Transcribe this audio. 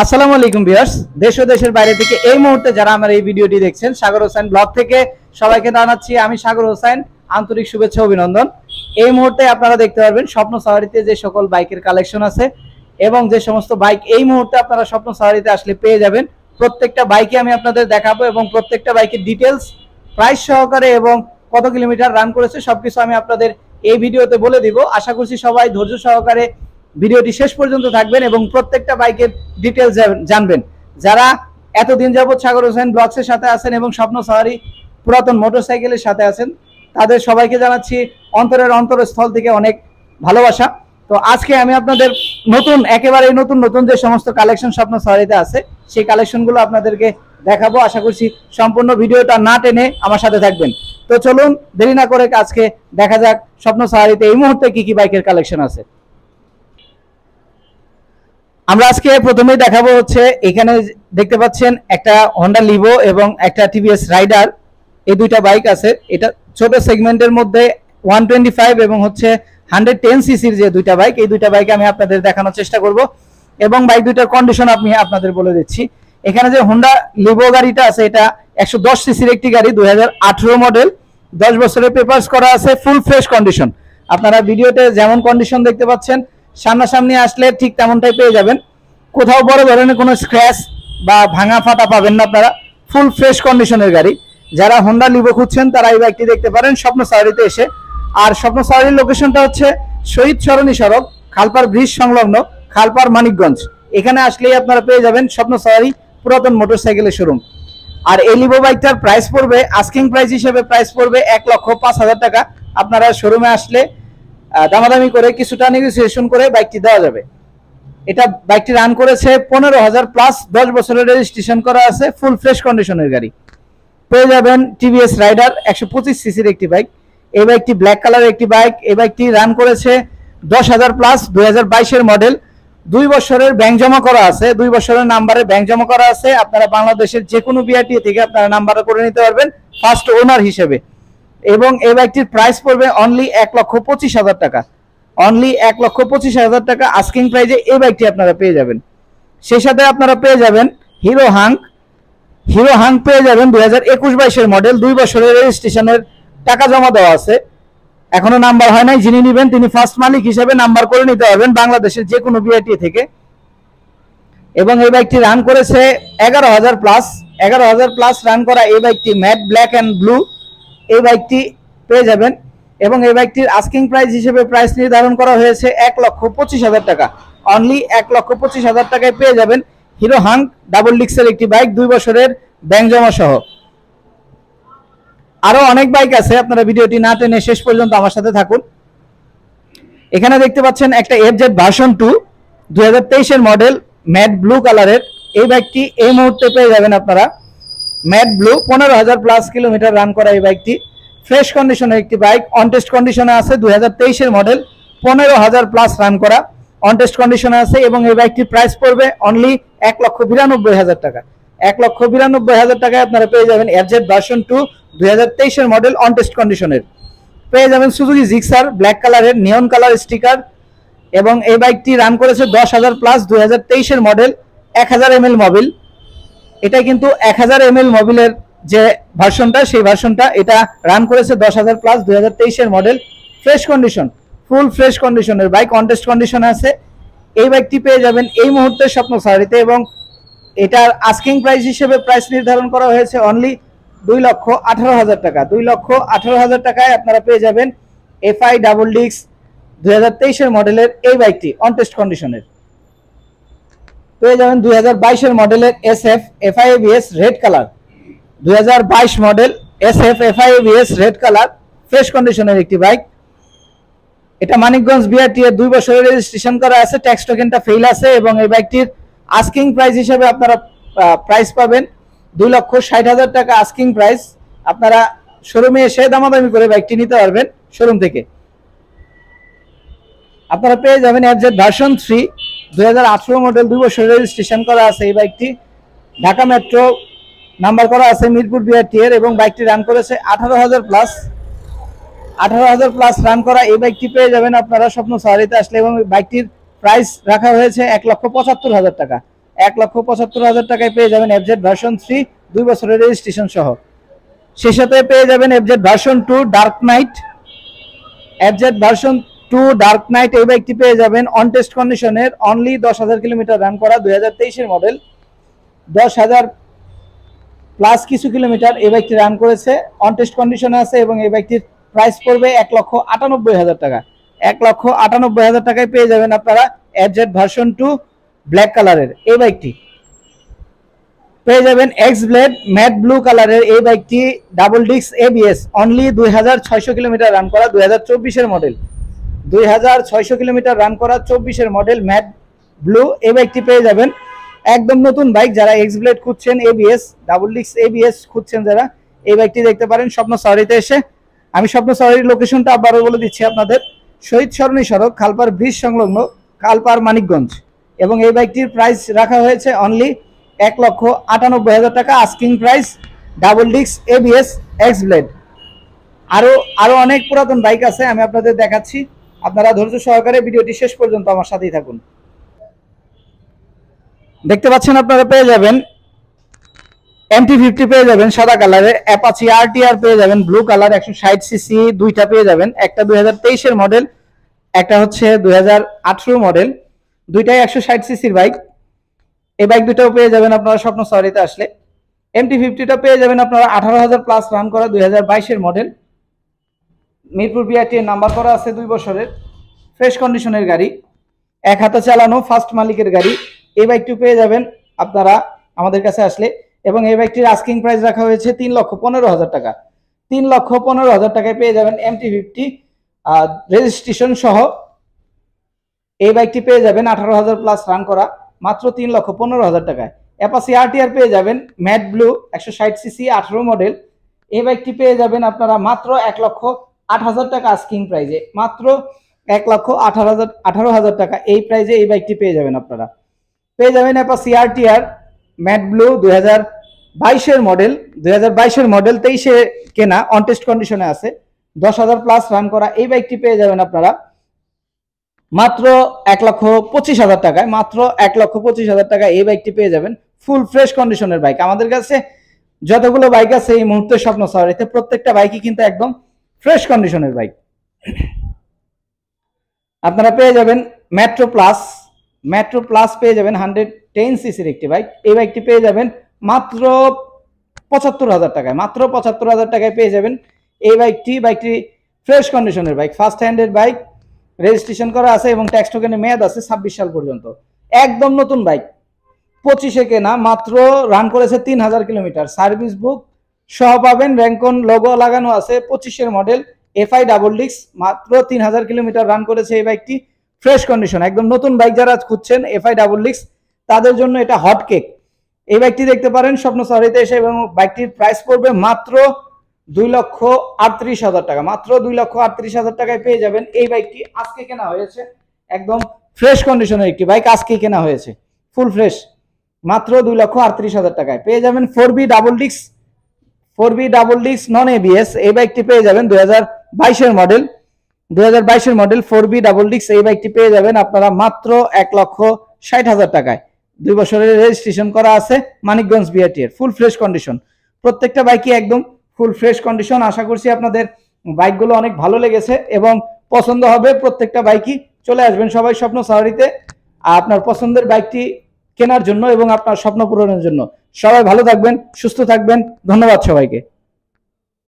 আসসালামু আলাইকুম ভিউয়ার্স, দেশ ও দেশের বাইরে থেকে এই মুহূর্তে যারা আমার এই ভিডিওটি দেখছেন, সাগর হোসেন ব্লগ থেকে সবাইকে জানাচ্ছি আমি সাগর হোসেন আন্তরিক শুভেচ্ছা অভিনন্দন। এই মুহূর্তে আপনারা দেখতে পারবেন স্বপ্ন সাফারিতে যে সকল বাইকের কালেকশন আছে এবং যে সমস্ত বাইক এই মুহূর্তে আপনারা স্বপ্ন সাফারিতে আসলে পেয়ে যাবেন, প্রত্যেকটা বাইকে আমি আপনাদের দেখাবো এবং প্রত্যেকটা বাইকের ডিটেলস, প্রাইস সহকারে এবং কত কিলোমিটার রান করেছে সবকিছু আমি আপনাদের এই ভিডিওতে বলে দিব। আশা করছি সবাই ধৈর্য সহকারে ভিডিওটি শেষ পর্যন্ত থাকবেন এবং প্রত্যেকটা বাইকের ডিটেলস জানবেন। যারা এতদিন যাবত সাগর হোসেন ব্লগসের সাথে আছেন এবং স্বপ্ন সাফারি পুরাতন মোটরসাইকেলের সাথে আছেন, তাদের সবাইকে জানাচ্ছি অন্তরের অন্তরস্থল থেকে অনেক ভালোবাসা। তো আজকে আমি আপনাদের একেবারে নতুন যে সমস্ত কালেকশন স্বপ্ন সাফারিতে আছে সেই কালেকশনগুলো আপনাদেরকে দেখাবো। আশা করছি সম্পূর্ণ ভিডিওটা না টেনে আমার সাথে থাকবেন। তো চলুন দেরি না করে আজকে দেখা যাক স্বপ্ন সাফারিতে এই মুহূর্তে কি কি বাইকের কালেকশন আছে। আমরা আজকে প্রথমেই দেখাবো হচ্ছে, এখানে দেখতে পাচ্ছেন একটা হন্ডা লিভো এবং একটা টিভিএস রাইডার, এই দুইটা বাইক আছে। এটা ছোট সেগমেন্টের মধ্যে 125 এবং হচ্ছে 110 সিসির যে দুইটা বাইক, এই দুইটা বাইক আমি আপনাদের দেখানোর চেষ্টা করব এবং বাইক দুইটার কন্ডিশন আমি আপনাদের বলে দিচ্ছি। এখানে যে হন্ডা লিভো গাড়িটা আছে এটা 110 সিসির একটি গাড়ি, 2018 মডেল, 10 বছরের পেপারস করা আছে, ফুল ফ্রেশ কন্ডিশন। আপনারা ভিডিওতে যেমন কন্ডিশন দেখতে পাচ্ছেন সামনাসামনি আসলে ঠিক তেমনটাই পেয়ে যাবেন, কোথাও বড় ধরনের কোনো স্ক্র্যাচ বা ভাঙা ফাটা পাবেন না আপনারা, ফুল ফ্রেশ কন্ডিশনের গাড়ি। যারা হোন্ডা লিভো খুঁজছেন তারা এই বাইকটি দেখতে পারেন স্বপ্ন সাফারিতে এসে। আর স্বপ্ন সাফারির লোকেশনটা হচ্ছে শহীদ সরণি সড়ক, খালপার ব্রিজ সংলগ্ন, খালপার মানিকগঞ্জ। এখানে আসলেই আপনারা পেয়ে যাবেন স্বপ্ন সাফারি পুরাতন মোটরসাইকেলের শোরুম। আর এই লিভো বাইকটার প্রাইস পড়বে, আস্কিং প্রাইস হিসেবে প্রাইস পড়বে 1,05,000 টাকা। আপনারা শোরুমে আসলে দামাদামি করে কিছুটা নেগোসিয়েশন করে বাইকটি দেওয়া যাবে। এটা বাইকটি রান করেছে 15,000 প্লাস, 10 বছরের রেজিস্ট্রেশন করা আছে, ফুল ফ্রেশ কন্ডিশনের গাড়ি। পেয়ে যাবেন টিভিএস রাইডার 125 সিসির একটি বাইক। এই বাইকটি ব্ল্যাক কালারের একটি বাইক। এই বাইকটি রান করেছে 10,000 প্লাস, 2022 মডেল, 2 বছরের ব্যাংক জমা করা আছে, 2 বছরের নাম্বারে ব্যাংক জমা করা আছে। আপনারা বাংলাদেশের যে কোনো বিআরটি থেকে আপনারা নাম্বার করে নিতে পারবেন ফার্স্ট ওনার হিসেবে। এবং এই বাইকটির প্রাইস পড়বে অনলি 1,25,000 টাকা, অনলি 1,25,000 টাকা আস্কিং প্রাইজে এই বাইকটি আপনারা পেয়ে যাবেন। সেই সাথে আপনারা পেয়ে যাবেন হিরো হাঙ্ক পেয়ে যাবেন 2021-22 মডেল, 2 বছরের রেজিস্ট্রেশনের টাকা জমা দেওয়া আছে, এখনো নাম্বার হয় নাই। যিনি নেবেন তিনি ফার্স্ট মালিক হিসেবে নাম্বার করে নিতে পারবেন বাংলাদেশের যে কোনো বিআইটি থেকে। এবং এই বাইকটি রান করেছে 11,000 প্লাস, 11,000 প্লাস রান করা এই বাইকটি ম্যাট ব্ল্যাক অ্যান্ড ব্লু, এই বাইকটি পেয়ে যাবেন। এবং এই বাইকটির আস্কিং প্রাইস হিসেবে প্রাইস নির্ধারণ করা হয়েছে 1,25,000 টাকা, অনলি 1,25,000 টাকায় পেয়ে যাবেন হিরো হাঙ্ক ডাবল ডিক্সের একটি বাইক, 2 বছরের ব্যাংক জমা সহ। আরো অনেক বাইক আছে, আপনারা ভিডিওটি না টেনে শেষ পর্যন্ত আমার সাথে থাকুন। এখানে দেখতে পাচ্ছেন একটা FZ version 2, 2023 model, matte blue কালারের। এই বাইকটি এই মুহূর্তে পেয়ে যাবেন আপনারা, matte blue, 15,000 plus kilometre run করা এই বাইকটি, ফ্রেশ কন্ডিশনের একটি বাইক, অনটেস্ট কন্ডিশনে আছে, 2023 মডেল, 15,000 প্লাস রান করা, অনটেস্ট কন্ডিশনে আছে। এবং এই বাইকটির প্রাইস পড়বে অনলি 1,92,000 টাকা, 1,92,000 টাকায় আপনারা পেয়ে যাবেন এফজেড ভার্সন 2, 2023 মডেল, অনটেস্ট কন্ডিশনের। পেয়ে যাবেন সুজুকি জিক্সার ব্ল্যাক কালারের, নিয়ন কালার স্টিকার। এবং এই বাইকটি রান করেছে 10,000 প্লাস, 2023 মডেল, 1000 ml মোবিল। এটা কিন্তু 1000 ml মোবিলের যে ভার্সনটা, সেই ভার্সনটা এটা রান করেছে 10,000 plus, 2023 model, fresh condition, full fresh কন্ডিশনের বাইক, কন্টেস্ট কন্ডিশনে আছে। এই বাইকটি পেয়ে যাবেন এই মুহূর্তে স্বপ্ন সাফারিতে এবং এটার আস্কিং প্রাইস হিসেবে প্রাইস নির্ধারণ করা হয়েছে অনলি 2,18,000 টাকা, 2,18,000 টাকায় আপনারা পেয়ে যাবেন এফআই ডাবল ডিক্স 2023 মডেলের এই বাইকটি, অনটেস্ট কন্ডিশনের। পেয়ে যাবেন 2022 মডেলের SF FI ABS red colour, 2022 model SF FI ABS red colour, fresh কন্ডিশনের একটি বাইক। এটা মানিকগঞ্জ বিআরটি এর 2 বছরের রেজিস্ট্রেশন করা আছে, ট্যাক্স টোকেনটা ফেল আছে। এবং এই বাইকটির আস্কিং প্রাইস হিসেবে আপনারা প্রাইস পাবেন 2,60,000 টাকা আস্কিং প্রাইস। আপনারা শোরুমে এসে দামাদামি করে বাইকটি নিতে পারবেন শোরুম থেকে। আপনারা পেয়ে যাবেন এফজেড ভার্সন 3, 2018 মডেল, 2 বছরের রেজিস্ট্রেশন করা আছে এই বাইকটি, ঢাকা মেট্রো নাম্বার করা আছে, মিরপুর বিআরটি এর। এবং বাইকটি রান করেছে 18,000 প্লাস, 18,000 প্লাস রান করা এই বাইকটি পেয়ে যাবেন আপনারা স্বপ্ন সাফারিতে আসলে। এবং বাইকটির প্রাইস রাখা হয়েছে 1,75,000 টাকা। 1,75,000 টাকায় পেয়ে যাবেন এফজেড ভার্সন 3 2 বছরের রেজিস্ট্রেশন সহ। সেই সাথে পেয়ে যাবেন FZ version 2 dark night. FZ version 2 dark night এই বাইকটি পেয়ে যাবেন অন টেস্ট কন্ডিশনের, অনলি 10,000 কিলোমিটার রান করা, 2023 এর মডেল। 10,000 প্লাস কিছু কিলোমিটার এই বাইকটি রান করেছে, অন টেস্ট কন্ডিশনে আছে এবং এই বাইকটির প্রাইস পড়বে 1,98,000 টাকা। 1,98,000 টাকায় পেয়ে যাবেন আপনারা এফজেড ভার্সন 2 ব্ল্যাক কালারের এই বাইকটি। পেয়ে যাবেন এক্স ব্লেড ম্যাট ব্লু কালারের এই বাইকটি, double disc ABS, only 2,600 kilometre run করা, 2024 এর মডেল। 2,600 কিলোমিটার রান করা 24 এর মডেল ম্যাট ব্লু এই বাইকটি পেয়ে যাবেন। একদম নতুন বাইক, যারা এক্স ব্লেড খুঁজছেন, এবিএস ডাবল ডিস্ক এবিএস খুঁজছেন যারা, এই বাইকটি দেখতে পারেন স্বপ্ন সাওয়ারিতে এসে। আমি স্বপ্ন সাওয়ারির লোকেশনটা আবারও বলে দিচ্ছি আপনাদের, শহীদ সরণি সড়ক, খালপার ব্রিজ সংলগ্ন, খালপার মানিকগঞ্জ। এবং এই বাইকটির প্রাইস রাখা হয়েছে অনলি 1,98,000 টাকা, asking price, double disc ABS x blade. আরো অনেক পুরাতন বাইক আছে, আমি আপনাদের দেখাচ্ছি, আপনারা ধৈর্য সহকারে ভিডিওটি শেষ পর্যন্ত আমার সাথেই থাকুন। দেখতে পাচ্ছেন আপনারা পেয়ে যাবেন MT-50 পেয়ে যাবেন সাদা কালারের, অ্যাপাচি আরটিআর পেয়ে যাবেন ব্লু কালার 160 সিসি, দুইটা পেয়ে যাবেন, একটা 2023 এর মডেল, একটা হচ্ছে 2018 মডেল, দুইটাই 160 সিসির বাইক। এই বাইক দুটাও পেয়ে যাবেন আপনারা স্বপ্ন সাওয়ারিতে আসলে। MT-50টা পেয়ে যাবেন আপনারা 18,000 প্লাস রান করা, 2022 এর মডেল, মিরপুর বিআরটি এর নাম্বার করা আছে, 2 বছরের, ফ্রেশ কন্ডিশনের গাড়ি, এক হাতে চালানো, ফার্স্ট মালিকের গাড়ি। এই বাইকটি পেয়ে যাবেন আপনারা আমাদের কাছে আসলে। এবং এই বাইকটির আস্কিং প্রাইস রাখা হয়েছে 3,15,000 টাকা। 3,15,000 টাকায় পেয়ে যাবেন MT-50 রেজিস্ট্রেশন সহ। এই বাইকটি পেয়ে যাবেন 18,000 প্লাস রান করা, মাত্র 3,15,000 টাকায়। অ্যাপাচি আরটিআর পেয়ে যাবেন ম্যাট ব্লু 160 সিসি 18 মডেল, এই বাইকটি পেয়ে যাবেন আপনারা মাত্র 1,08,000 টাকা আস্কিং প্রাইজে, মাত্র 1,18,000 টাকা এই প্রাইজে এই বাইকটি পেয়ে যাবেন আপনারা। পেয়ে যাবেন অ্যাপাচি আরটিআর ম্যাট ব্লু 2022 এর মডেল, 2022 এর মডেল, 23-এ কেনা, অন টেস্ট কন্ডিশনে আছে, 10,000 প্লাস রান করা। এই বাইকটি পেয়ে যাবেন আপনারা মাত্র 1,25,000 টাকায়, মাত্র 1,25,000 টাকা এই বাইকটি পেয়ে যাবেন। ফুল ফ্রেশ কন্ডিশনের বাইক। আমাদের কাছে যতগুলো বাইক আছে এই মুহূর্তে স্বপ্ন সাওয়ারিতে, প্রত্যেকটা বাইকই কিন্তু একদম ফ্রেশ কন্ডিশনের বাইক। আপনারা পেয়ে যাবেন মেট্রো প্লাস পেয়ে যাবেন 110 সিসির একটি বাইক। এই বাইকটি পেয়ে যাবেন মাত্র 75,000 টাকায়, মাত্র 75,000 টাকায় পেয়ে যাবেন এই বাইকটি ফ্রেশ কন্ডিশনের বাইক, ফার্স্ট হ্যান্ডের বাইক, রেজিস্ট্রেশন করা আছে এবং ট্যাক্স টোকেনের মেয়াদ আছে 26 সাল পর্যন্ত। একদম নতুন বাইক, 25-এ কেনা, মাত্র রান করেছে 3,000 কিলোমিটার, সার্ভিস বুক সহ পাবেন, র্যাঙ্কন লোগো লাগানো আছে, 25-এর মডেল, এফআই ডাবল ডিস্ক, মাত্র 3,000 কিলোমিটার রান করেছে এই বাইকটি, ফ্রেশ কন্ডিশন, একদম নতুন বাইক। যারা খুঁজছেন এফআই ডাবল ডিস্ক তাদের জন্য এটা হট কেক। এই বাইকটি দেখতে পারেন স্বপ্ন সাওয়ারিতে এসে এবং বাইকটির প্রাইস পড়বে মাত্র 2,38,000 টাকা, মাত্র 2,38,000 টাকায় পেয়ে যাবেন এই বাইকটি। আজকে কেনা হয়েছে, একদম ফ্রেশ কন্ডিশনের একটি বাইক, আজকেই কেনা হয়েছে, ফুল ফ্রেশ, মাত্র 2,38,000 টাকায় পেয়ে যাবেন 4বি ডাবল ডিস্ক নন এবিএস। এই বাইকটি পেয়ে যাবেন 2022 এর মডেল 4বি ডাবল ডিস্ক। এই বাইকটি পেয়ে যাবেন আপনারা মাত্র 1,60,000 টাকায়, 2 বছরের রেজিস্ট্রেশন করা আছে, মানিকগঞ্জ বিআরটি এর, ফুল ফ্রেশ কন্ডিশন। প্রত্যেকটা বাইকই একদম ফুল ফ্রেশ কন্ডিশন। আশা করছি আপনাদের বাইকগুলো অনেক ভালো লেগেছে এবং পছন্দ হবে। প্রত্যেকটা বাইকই চলে আসবেন সবাই স্বপ্ন সাওয়ারিতে আপনার পছন্দের বাইকটি কেনার জন্য এবং আপনার স্বপ্ন পূরণের জন্য। সবাই ভালো থাকবেন, সুস্থ থাকবেন, ধন্যবাদ সবাইকে।